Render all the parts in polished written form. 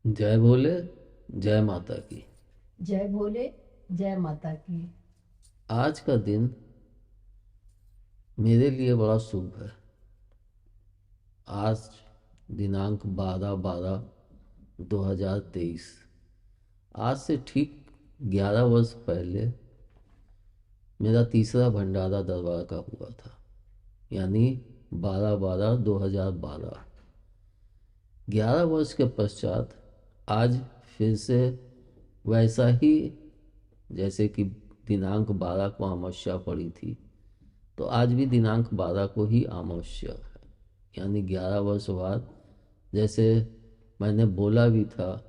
जय भोले। जय माता की। जय भोले। जय माता की। आज का दिन मेरे लिए बड़ा शुभ है। आज दिनांक 12/12/2023। आज से ठीक 11 वर्ष पहले मेरा तीसरा भंडारा दरबार का हुआ था। यानी 12/12/2012। 11 वर्ष के पश्चात आज फिर से वैसा ही, जैसे कि दिनांक 12 को अमावस्या पड़ी थी, तो आज भी दिनांक 12 को ही अमावस्या है। यानी 11 वर्ष बाद, जैसे मैंने बोला भी था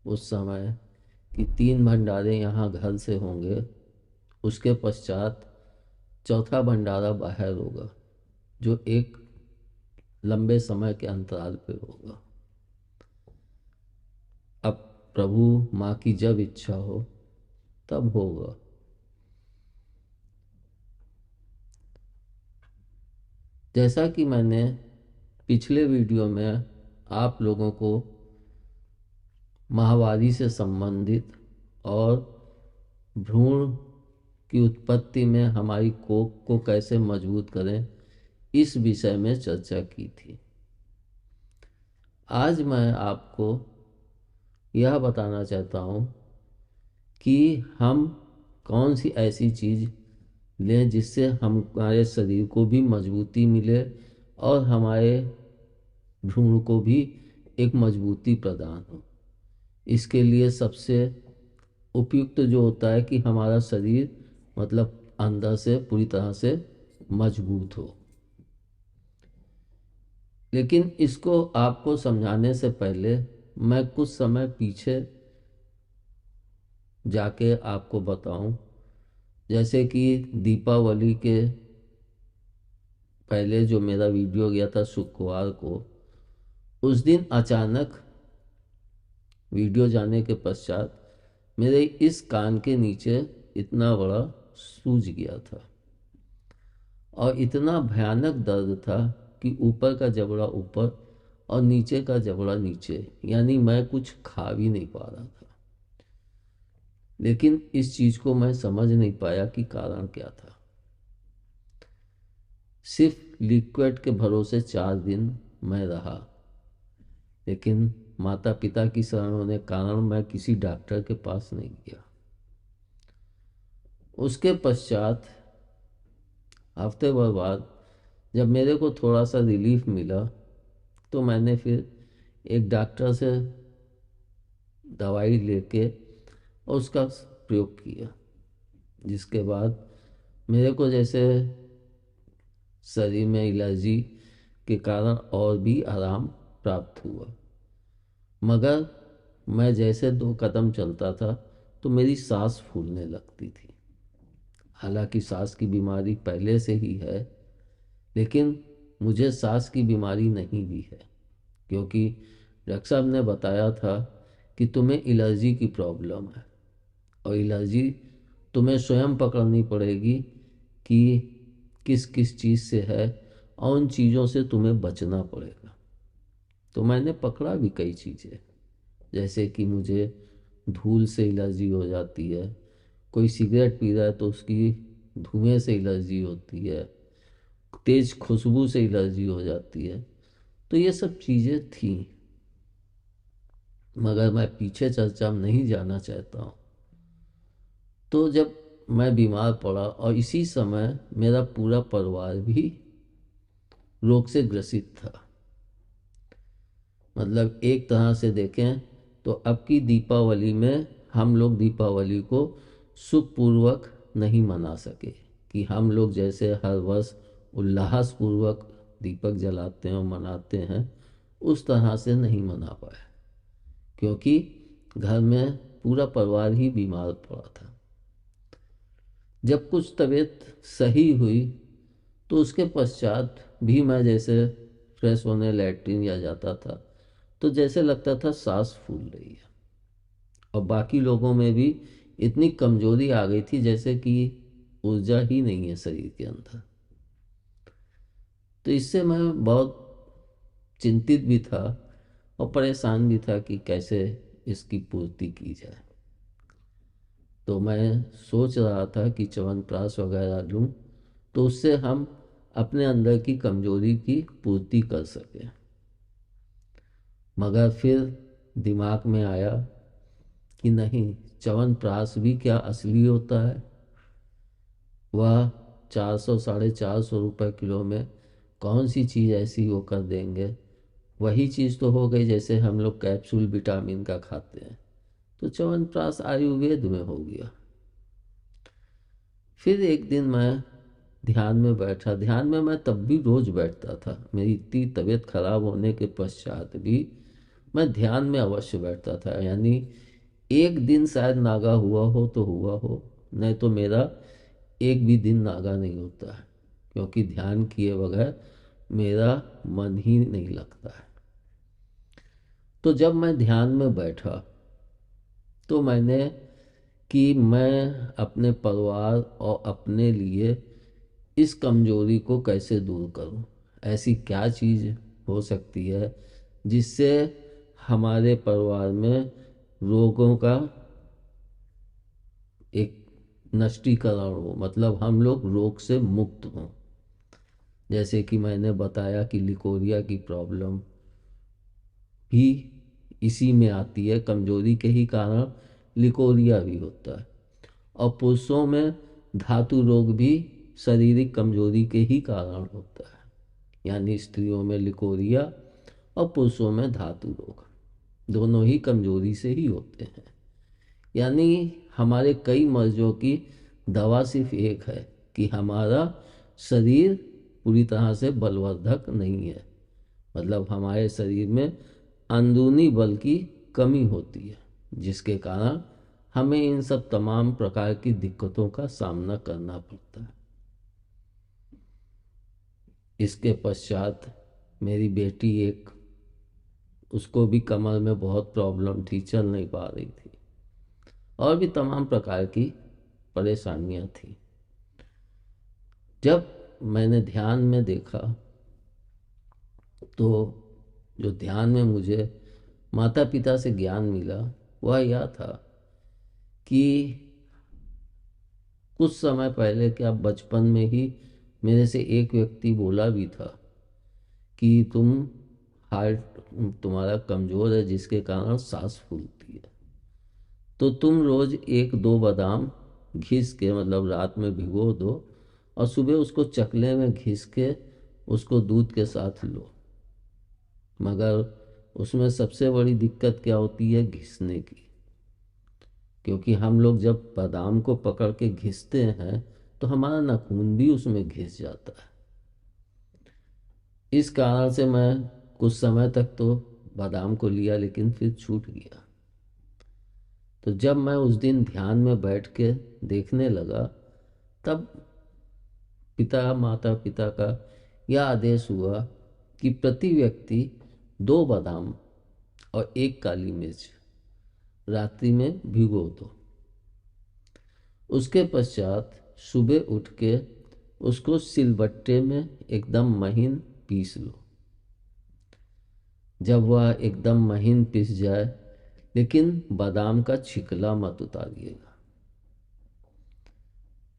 उस समय, कि 3 भंडारे यहाँ घर से होंगे, उसके पश्चात चौथा भंडारा बाहर होगा, जो एक लंबे समय के अंतराल पे होगा। अब प्रभु माँ की जब इच्छा हो तब होगा। जैसा कि मैंने पिछले वीडियो में आप लोगों को माहवारी से संबंधित और भ्रूण की उत्पत्ति में हमारी कोख को कैसे मजबूत करें, इस विषय में चर्चा की थी। आज मैं आपको यह बताना चाहता हूँ कि हम कौन सी ऐसी चीज़ लें जिससे हमारे शरीर को भी मजबूती मिले और हमारे भ्रूण को भी एक मजबूती प्रदान हो। इसके लिए सबसे उपयुक्त जो होता है कि हमारा शरीर, मतलब अंदर से पूरी तरह से मजबूत हो। लेकिन इसको आपको समझाने से पहले मैं कुछ समय पीछे जाके आपको बताऊं। जैसे कि दीपावली के पहले जो मेरा वीडियो गया था शुक्रवार को, उस दिन अचानक वीडियो जाने के पश्चात मेरे इस कान के नीचे इतना बड़ा सूज गया था और इतना भयानक दर्द था कि ऊपर का जबड़ा ऊपर और नीचे का जबड़ा नीचे, यानी मैं कुछ खा भी नहीं पा रहा था। लेकिन इस चीज को मैं समझ नहीं पाया कि कारण क्या था। सिर्फ लिक्विड के भरोसे 4 दिन मैं रहा, लेकिन माता पिता की शरण होने के कारण मैं किसी डॉक्टर के पास नहीं गया। उसके पश्चात हफ्ते भर बाद जब मेरे को थोड़ा सा रिलीफ मिला, तो मैंने फिर एक डॉक्टर से दवाई लेके और उसका प्रयोग किया, जिसके बाद मेरे को जैसे शरीर में एलर्जी के कारण और भी आराम प्राप्त हुआ। मगर मैं जैसे 2 कदम चलता था तो मेरी सांस फूलने लगती थी। हालांकि सांस की बीमारी पहले से ही है, लेकिन मुझे सांस की बीमारी नहीं भी है, क्योंकि डॉक्टर साहब ने बताया था कि तुम्हें एलर्जी की प्रॉब्लम है और एलर्जी तुम्हें स्वयं पकड़नी पड़ेगी कि किस किस चीज़ से है और उन चीज़ों से तुम्हें बचना पड़ेगा। तो मैंने पकड़ा भी कई चीज़ें, जैसे कि मुझे धूल से एलर्जी हो जाती है, कोई सिगरेट पी रहा है तो उसकी धुएं से एलर्जी होती है, तेज खुशबू से एलर्जी हो जाती है। तो ये सब चीज़ें थी, मगर मैं पीछे चर्चा में नहीं जाना चाहता हूँ। तो जब मैं बीमार पड़ा और इसी समय मेरा पूरा परिवार भी रोग से ग्रसित था, मतलब एक तरह से देखें तो अब की दीपावली में हम लोग दीपावली को सुखपूर्वक नहीं मना सके, कि हम लोग जैसे हर वर्ष उल्लासपूर्वक दीपक जलाते हैं और मनाते हैं, उस तरह से नहीं मना पाए, क्योंकि घर में पूरा परिवार ही बीमार पड़ा था। जब कुछ तबीयत सही हुई तो उसके पश्चात भी मैं जैसे फ्रेश होने लैट्रिन या जाता था तो जैसे लगता था सांस फूल रही है, और बाकी लोगों में भी इतनी कमजोरी आ गई थी जैसे कि ऊर्जा ही नहीं है शरीर के अंदर। तो इससे मैं बहुत चिंतित भी था और परेशान भी था कि कैसे इसकी पूर्ति की जाए। तो मैं सोच रहा था कि च्यवनप्राश वगैरह लूँ तो उससे हम अपने अंदर की कमजोरी की पूर्ति कर सकें। मगर फिर दिमाग में आया कि नहीं, च्यवनप्राश भी क्या असली होता है? वह 400 450 रुपये किलो में कौन सी चीज़ ऐसी वो कर देंगे? वही चीज़ तो हो गई जैसे हम लोग कैप्सूल विटामिन का खाते हैं। तो च्यवनप्राश आयुर्वेद में हो गया। फिर एक दिन मैं ध्यान में बैठा। ध्यान में मैं तब भी रोज बैठता था। मेरी इतनी तबीयत खराब होने के पश्चात भी मैं ध्यान में अवश्य बैठता था। यानी एक दिन शायद नागा हुआ हो तो हुआ हो, नहीं तो मेरा एक भी दिन नागा नहीं होता है, क्योंकि ध्यान किए बगैर मेरा मन ही नहीं लगता है। तो जब मैं ध्यान में बैठा तो मैंने कि मैं अपने परिवार और अपने लिए इस कमजोरी को कैसे दूर करूं। ऐसी क्या चीज़ हो सकती है जिससे हमारे परिवार में रोगों का एक नष्टीकरण हो, मतलब हम लोग रोग से मुक्त हों। जैसे कि मैंने बताया कि लिकोरिया की प्रॉब्लम भी इसी में आती है, कमजोरी के ही कारण लिकोरिया भी होता है। और पुरुषों में धातु रोग भी शारीरिक कमजोरी के ही कारण होता है। यानी स्त्रियों में लिकोरिया और पुरुषों में धातु रोग, दोनों ही कमजोरी से ही होते हैं। यानी हमारे कई मर्जों की दवा सिर्फ एक है कि हमारा शरीर पूरी तरह से बलवर्धक नहीं है। मतलब हमारे शरीर में अंदरूनी बल की कमी होती है, जिसके कारण हमें इन सब तमाम प्रकार की दिक्कतों का सामना करना पड़ता है। इसके पश्चात मेरी बेटी एक, उसको भी कमर में बहुत प्रॉब्लम थी, चल नहीं पा रही थी, और भी तमाम प्रकार की परेशानियां थी। जब मैंने ध्यान में देखा तो जो ध्यान में मुझे माता पिता से ज्ञान मिला वह यह था कि कुछ समय पहले, क्या बचपन में ही मेरे से एक व्यक्ति बोला भी था कि हार्ट तुम्हारा कमज़ोर है, जिसके कारण सांस फूलती है। तो तुम रोज एक दो बादाम घिस के, मतलब रात में भिगो दो और सुबह उसको चकले में घिस के उसको दूध के साथ लो। मगर उसमें सबसे बड़ी दिक्कत क्या होती है? घिसने की। क्योंकि हम लोग जब बादाम को पकड़ के घिसते हैं तो हमारा नाखून भी उसमें घिस जाता है। इस कारण से मैं कुछ समय तक तो बादाम को लिया, लेकिन फिर छूट गया। तो जब मैं उस दिन ध्यान में बैठ के देखने लगा, तब माता पिता का यह आदेश हुआ कि प्रति व्यक्ति 2 बादाम और 1 काली मिर्च रात्रि में भिगो दो। उसके पश्चात सुबह उठ के उसको सिलबट्टे में एकदम महीन पीस लो। जब वह एकदम महीन पिस जाए, लेकिन बादाम का छिकला मत उतारिएगा।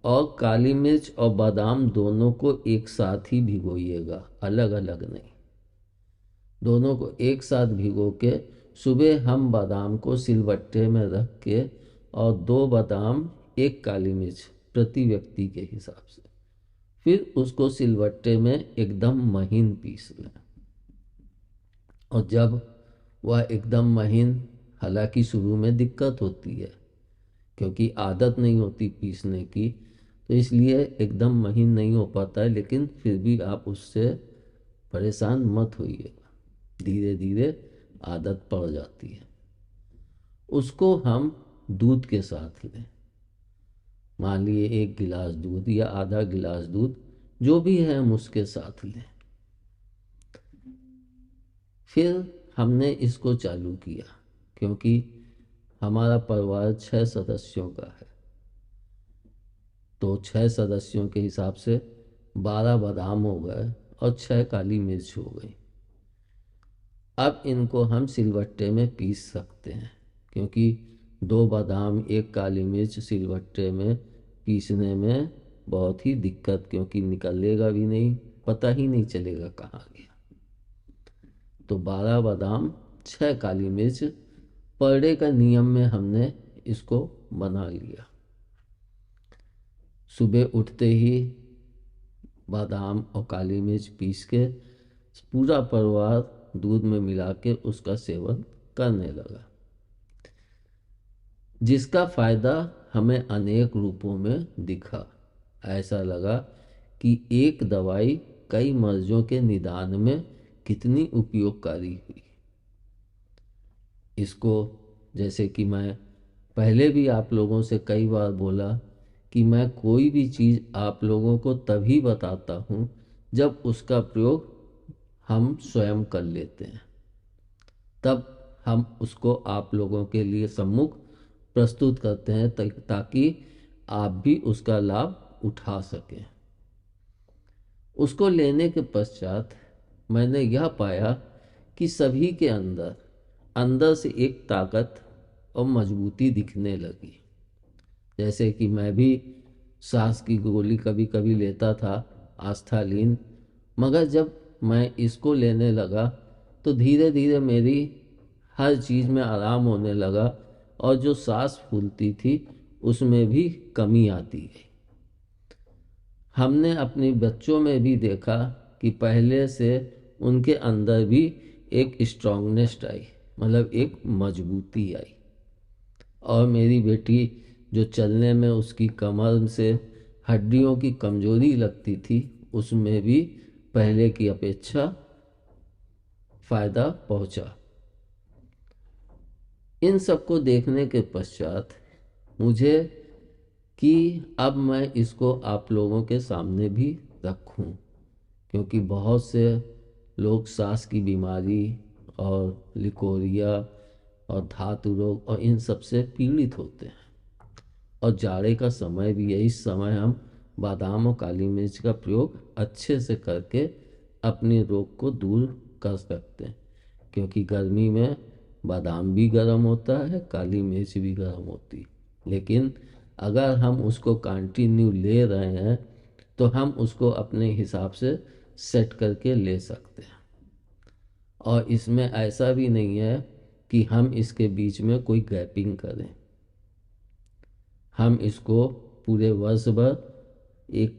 और काली मिर्च और बादाम दोनों को एक साथ ही भिगोइएगा, अलग अलग नहीं। दोनों को एक साथ भिगो के सुबह हम बादाम को सिलबट्टे में रख के, और 2 बादाम 1 काली मिर्च प्रति व्यक्ति के हिसाब से, फिर उसको सिलबट्टे में एकदम महीन पीस लें। और जब वह एकदम महीन, हालांकि शुरू में दिक्कत होती है क्योंकि आदत नहीं होती पीसने की, तो इसलिए एकदम महीन नहीं हो पाता है, लेकिन फिर भी आप उससे परेशान मत होइएगा, धीरे धीरे आदत पड़ जाती है। उसको हम दूध के साथ लें। मान लिए 1 गिलास दूध या आधा गिलास दूध, जो भी है हम उसके साथ लें। फिर हमने इसको चालू किया, क्योंकि हमारा परिवार 6 सदस्यों का है, तो 6 सदस्यों के हिसाब से 12 बादाम हो गए और 6 काली मिर्च हो गई। अब इनको हम सिलवट्टे में पीस सकते हैं, क्योंकि 2 बादाम 1 काली मिर्च सिलवट्टे में पीसने में बहुत ही दिक्कत, क्योंकि निकलेगा भी नहीं, पता ही नहीं चलेगा कहाँ गया। तो 12 बादाम 6 काली मिर्च पर डे का नियम में हमने इसको बना लिया। सुबह उठते ही बादाम और काली मिर्च पीस के पूरा परिवार दूध में मिला के उसका सेवन करने लगा, जिसका फायदा हमें अनेक रूपों में दिखा। ऐसा लगा कि एक दवाई कई मर्जों के निदान में कितनी उपयोगकारी हुई। इसको, जैसे कि मैं पहले भी आप लोगों से कई बार बोला कि मैं कोई भी चीज़ आप लोगों को तभी बताता हूँ जब उसका प्रयोग हम स्वयं कर लेते हैं, तब हम उसको आप लोगों के लिए सम्मुख प्रस्तुत करते हैं, ताकि आप भी उसका लाभ उठा सकें। उसको लेने के पश्चात मैंने यह पाया कि सभी के अंदर अंदर से एक ताकत और मजबूती दिखने लगी। जैसे कि मैं भी सांस की गोली कभी कभी लेता था, आस्थालीन, मगर जब मैं इसको लेने लगा तो धीरे धीरे मेरी हर चीज़ में आराम होने लगा, और जो सांस फूलती थी उसमें भी कमी आती गई। हमने अपने बच्चों में भी देखा कि पहले से उनके अंदर भी एक स्ट्रांगनेस आई, मतलब एक मजबूती आई। और मेरी बेटी जो चलने में उसकी कमर से हड्डियों की कमजोरी लगती थी, उसमें भी पहले की अपेक्षा फायदा पहुंचा। इन सबको देखने के पश्चात मुझे कि अब मैं इसको आप लोगों के सामने भी रखूं, क्योंकि बहुत से लोग सांस की बीमारी और लिकोरिया और धातु रोग और इन सब से पीड़ित होते हैं। और जाड़े का समय भी है, इस समय हम बादाम और काली मिर्च का प्रयोग अच्छे से करके अपने रोग को दूर कर सकते हैं, क्योंकि गर्मी में बादाम भी गर्म होता है, काली मिर्च भी गर्म होती है। लेकिन अगर हम उसको कंटिन्यू ले रहे हैं तो हम उसको अपने हिसाब से सेट करके ले सकते हैं। और इसमें ऐसा भी नहीं है कि हम इसके बीच में कोई गैपिंग करें। हम इसको पूरे वर्ष भर एक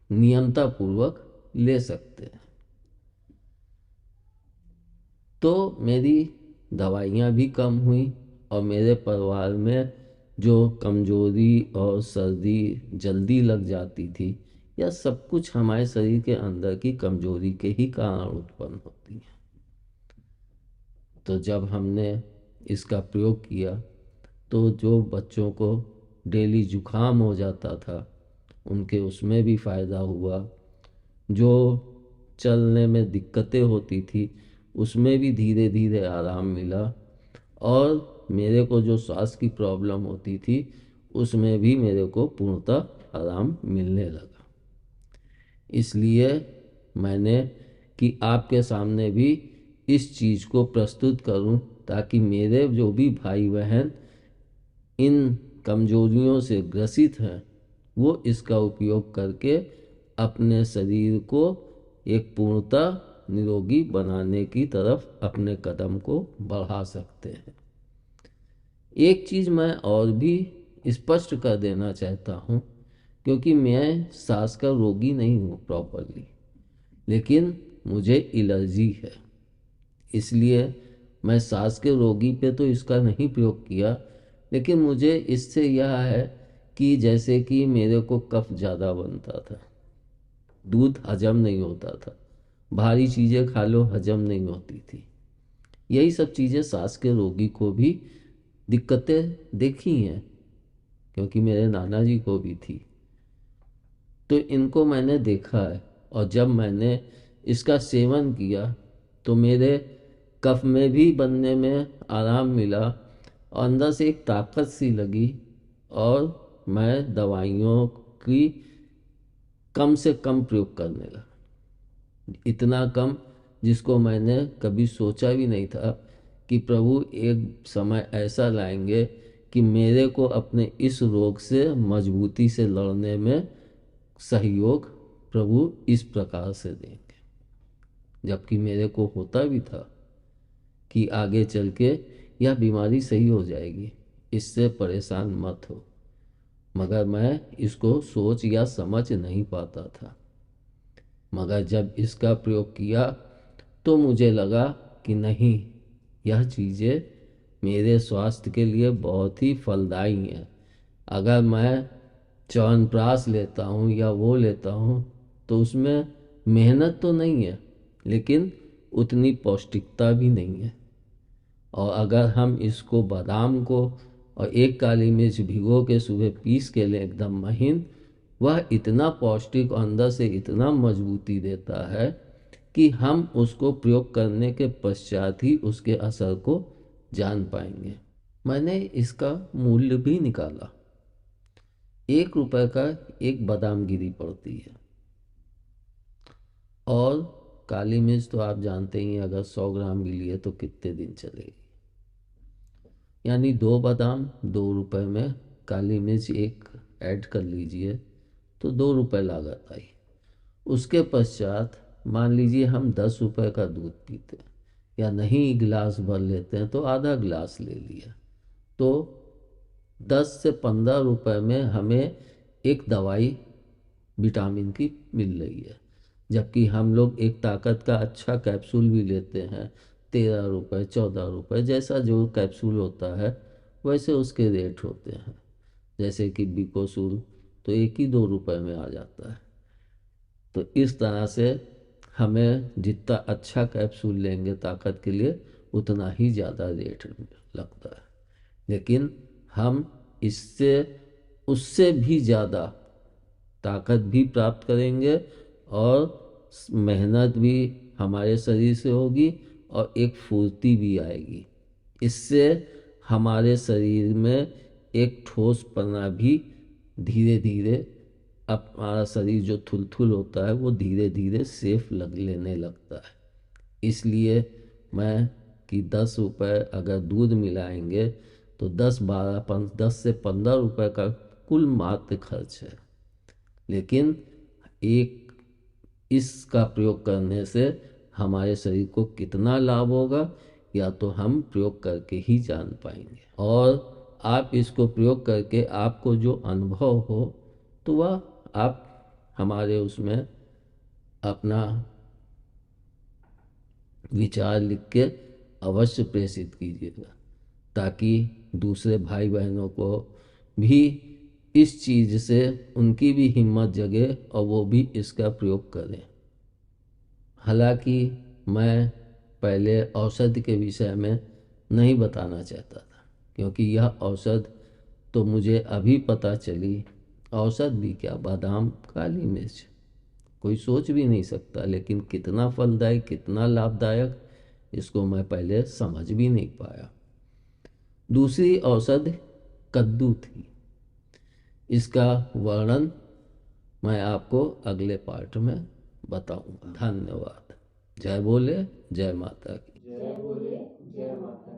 नियमता पूर्वक ले सकते हैं। तो मेरी दवाइयाँ भी कम हुई, और मेरे परिवार में जो कमजोरी और सर्दी जल्दी लग जाती थी, यह सब कुछ हमारे शरीर के अंदर की कमजोरी के ही कारण उत्पन्न होती है। तो जब हमने इसका प्रयोग किया तो जो बच्चों को डेली जुखाम हो जाता था उनके उसमें भी फ़ायदा हुआ, जो चलने में दिक्कतें होती थी उसमें भी धीरे धीरे आराम मिला, और मेरे को जो सांस की प्रॉब्लम होती थी उसमें भी मेरे को पूर्णतः आराम मिलने लगा। इसलिए मैंने कि आपके सामने भी इस चीज़ को प्रस्तुत करूं, ताकि मेरे जो भी भाई बहन इन कमजोरियों से ग्रसित हैं वो इसका उपयोग करके अपने शरीर को एक पूर्णतः निरोगी बनाने की तरफ अपने कदम को बढ़ा सकते हैं। एक चीज़ मैं और भी स्पष्ट कर देना चाहता हूँ, क्योंकि मैं सांस का रोगी नहीं हूँ प्रॉपरली, लेकिन मुझे एलर्जी है। इसलिए मैं सांस के रोगी पे तो इसका नहीं प्रयोग किया, लेकिन मुझे इससे यह है कि जैसे कि मेरे को कफ ज़्यादा बनता था, दूध हजम नहीं होता था, भारी चीज़ें खा लो हजम नहीं होती थी। यही सब चीज़ें सांस के रोगी को भी दिक्कतें देखी हैं, क्योंकि मेरे नाना जी को भी थी। तो इनको मैंने देखा है, और जब मैंने इसका सेवन किया तो मेरे कफ में भी बनने में आराम मिला, और अंदर से एक ताकत सी लगी, और मैं दवाइयों की कम से कम प्रयोग करने लगा। इतना कम जिसको मैंने कभी सोचा भी नहीं था कि प्रभु एक समय ऐसा लाएंगे कि मेरे को अपने इस रोग से मजबूती से लड़ने में सहयोग प्रभु इस प्रकार से देंगे। जबकि मेरे को होता भी था कि आगे चल के यह बीमारी सही हो जाएगी, इससे परेशान मत हो, मगर मैं इसको सोच या समझ नहीं पाता था। मगर जब इसका प्रयोग किया तो मुझे लगा कि नहीं, यह चीज़ें मेरे स्वास्थ्य के लिए बहुत ही फलदायी हैं। अगर मैं च्यवनप्राश लेता हूँ या वो लेता हूँ तो उसमें मेहनत तो नहीं है, लेकिन उतनी पौष्टिकता भी नहीं है। और अगर हम इसको बादाम को और एक काली मिर्च भिगो के सुबह पीस के लें एकदम महीन, वह इतना पौष्टिक और अंदर से इतना मजबूती देता है कि हम उसको प्रयोग करने के पश्चात ही उसके असर को जान पाएंगे। मैंने इसका मूल्य भी निकाला। 1 रुपए का एक बादाम गिरी पड़ती है। और काली मिर्च तो आप जानते ही हैं, अगर 100 ग्राम भी लिए तो कितने दिन चलेगी। यानी 2 बादाम 2 रुपए में, काली मिर्च एक ऐड कर लीजिए तो 2 रुपए लागत आई। उसके पश्चात मान लीजिए हम 10 रुपए का दूध पीते हैं या नहीं गिलास भर लेते हैं तो आधा गिलास ले लिया, तो 10 से 15 रुपए में हमें एक दवाई विटामिन की मिल रही है। जबकि हम लोग एक ताकत का अच्छा कैप्सूल भी लेते हैं 13 रुपए 14 रुपए, जैसा जो कैप्सूल होता है वैसे उसके रेट होते हैं। जैसे कि बिकोसूल तो 1 ही 2 रुपए में आ जाता है। तो इस तरह से हमें जितना अच्छा कैप्सूल लेंगे ताकत के लिए उतना ही ज़्यादा रेट लगता है। लेकिन हम इससे उससे भी ज़्यादा ताकत भी प्राप्त करेंगे और मेहनत भी हमारे शरीर से होगी और एक फुर्ती भी आएगी। इससे हमारे शरीर में एक ठोसपना भी धीरे धीरे, हमारा शरीर जो थुलथुल होता है वो धीरे धीरे सेफ लेने लगता है। इसलिए मैं कि 10 रुपए अगर दूध मिलाएंगे तो 10 से 15 रुपए का कुल मात्र खर्च है। लेकिन एक इसका प्रयोग करने से हमारे शरीर को कितना लाभ होगा या तो हम प्रयोग करके ही जान पाएंगे। और आप इसको प्रयोग करके आपको जो अनुभव हो तो वह आप हमारे उसमें अपना विचार लिख के अवश्य प्रेषित कीजिएगा, ताकि दूसरे भाई बहनों को भी इस चीज़ से उनकी भी हिम्मत जगे और वो भी इसका प्रयोग करें। हालांकि मैं पहले औषधि के विषय में नहीं बताना चाहता था, क्योंकि यह औषध तो मुझे अभी पता चली। औषध भी क्या, बादाम काली मिर्च कोई सोच भी नहीं सकता, लेकिन कितना फलदायक कितना लाभदायक इसको मैं पहले समझ भी नहीं पाया। दूसरी औषध कद्दू थी। इसका वर्णन मैं आपको अगले पार्ट में बताऊंगा। धन्यवाद। जय बोले जय माता की। जय बोले जय माता।